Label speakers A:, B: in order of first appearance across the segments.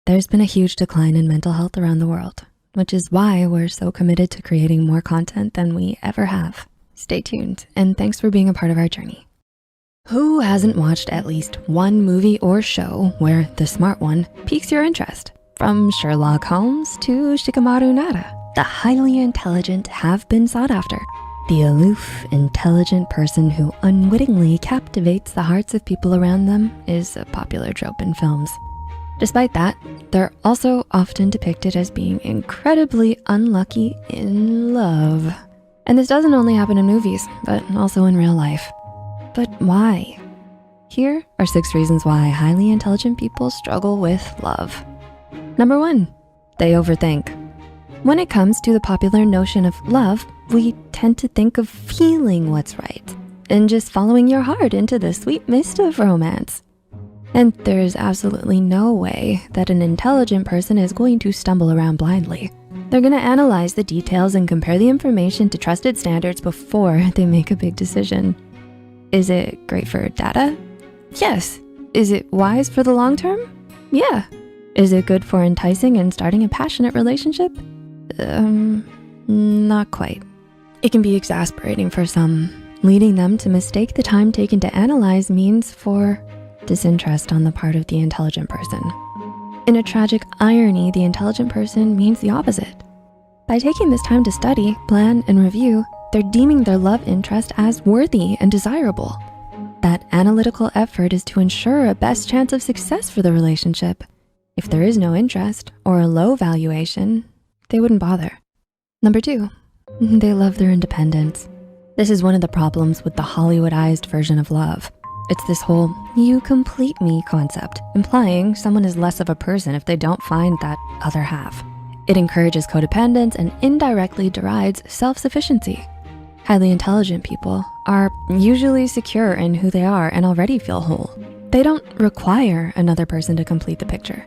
A: there's been a huge decline in mental health around the world, which is why we're so committed to creating more content than we ever have. Stay tuned, and thanks for being a part of our journey. Who hasn't watched at least one movie or show where the smart one piques your interest? From Sherlock Holmes to Shikamaru Nara, the highly intelligent have been sought after. The aloof, intelligent person who unwittingly captivates the hearts of people around them is a popular trope in films. Despite that, they're also often depicted as being incredibly unlucky in love. And this doesn't only happen in movies, but also in real life. But why? Here are 6 reasons why highly intelligent people struggle with love. Number 1, they overthink. When it comes to the popular notion of love, we tend to think of feeling what's right and just following your heart into the sweet mist of romance. And there's absolutely no way that an intelligent person is going to stumble around blindly. They're gonna analyze the details and compare the information to trusted standards before they make a big decision. Is it great for data? Yes. Is it wise for the long term? Yeah. Is it good for enticing and starting a passionate relationship? Not quite. It can be exasperating for some, leading them to mistake the time taken to analyze means for disinterest on the part of the intelligent person. In a tragic irony, the intelligent person means the opposite. By taking this time to study, plan, and review, they're deeming their love interest as worthy and desirable. That analytical effort is to ensure a best chance of success for the relationship. If there is no interest or a low valuation, they wouldn't bother. Number 2, they love their independence. This is one of the problems with the Hollywoodized version of love. It's this whole "you complete me" concept, implying someone is less of a person if they don't find that other half. It encourages codependence and indirectly derides self-sufficiency. Highly intelligent people are usually secure in who they are and already feel whole. They don't require another person to complete the picture.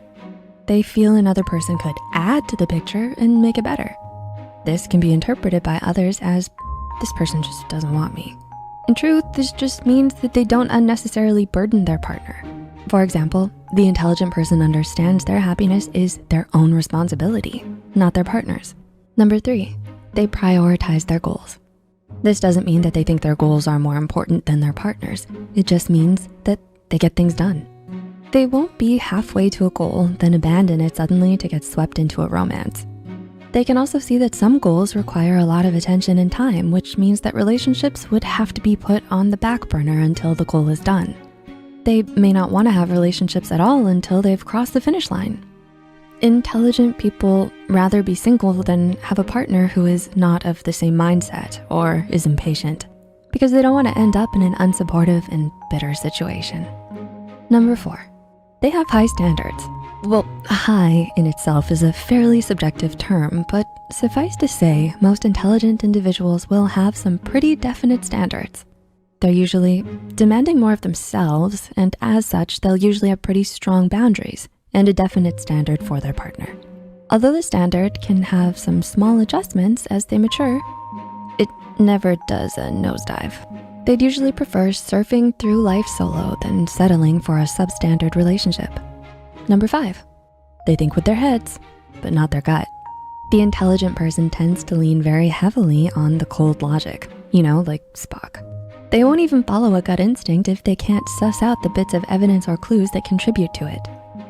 A: They feel another person could add to the picture and make it better. This can be interpreted by others as, this person just doesn't want me. In truth, this just means that they don't unnecessarily burden their partner. For example, the intelligent person understands their happiness is their own responsibility, not their partner's. Number 3, they prioritize their goals. This doesn't mean that they think their goals are more important than their partner's. It just means that they get things done. They won't be halfway to a goal, then abandon it suddenly to get swept into a romance. They can also see that some goals require a lot of attention and time, which means that relationships would have to be put on the back burner until the goal is done. They may not wanna have relationships at all until they've crossed the finish line. Intelligent people rather be single than have a partner who is not of the same mindset or is impatient, because they don't wanna end up in an unsupportive and bitter situation. Number 4, they have high standards. Well, high in itself is a fairly subjective term, but suffice to say, most intelligent individuals will have some pretty definite standards. They're usually demanding more of themselves, and as such, they'll usually have pretty strong boundaries and a definite standard for their partner. Although the standard can have some small adjustments as they mature, it never does a nosedive. They'd usually prefer surfing through life solo than settling for a substandard relationship. Number 5, they think with their heads, but not their gut. The intelligent person tends to lean very heavily on the cold logic, like Spock. They won't even follow a gut instinct if they can't suss out the bits of evidence or clues that contribute to it.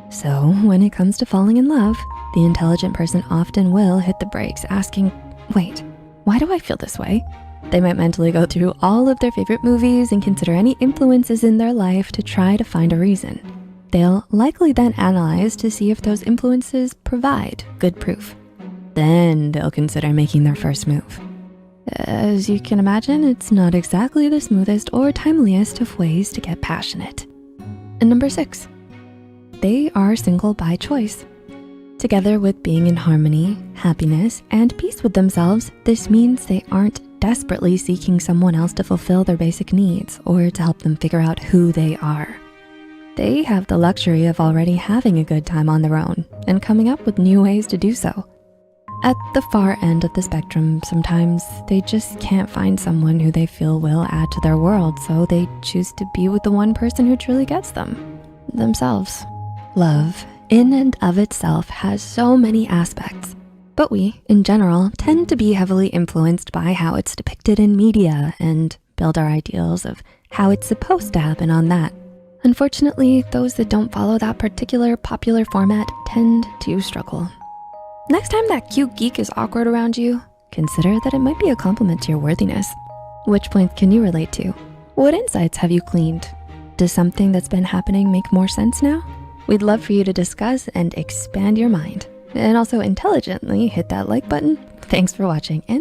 A: So when it comes to falling in love, the intelligent person often will hit the brakes asking, wait, why do I feel this way? They might mentally go through all of their favorite movies and consider any influences in their life to try to find a reason. They'll likely then analyze to see if those influences provide good proof. Then they'll consider making their first move. As you can imagine, it's not exactly the smoothest or timeliest of ways to get passionate. And number 6, they are single by choice. Together with being in harmony, happiness, and peace with themselves, this means they aren't desperately seeking someone else to fulfill their basic needs or to help them figure out who they are. They have the luxury of already having a good time on their own and coming up with new ways to do so. At the far end of the spectrum, sometimes they just can't find someone who they feel will add to their world, so they choose to be with the one person who truly gets them, themselves. Love in and of itself has so many aspects, but we, in general, tend to be heavily influenced by how it's depicted in media and build our ideals of how it's supposed to happen on that. Unfortunately, those that don't follow that particular popular format tend to struggle. Next time that cute geek is awkward around you, consider that it might be a compliment to your worthiness. Which points can you relate to? What insights have you gleaned? Does something that's been happening make more sense now? We'd love for you to discuss and expand your mind. And also intelligently hit that like button. Thanks for watching and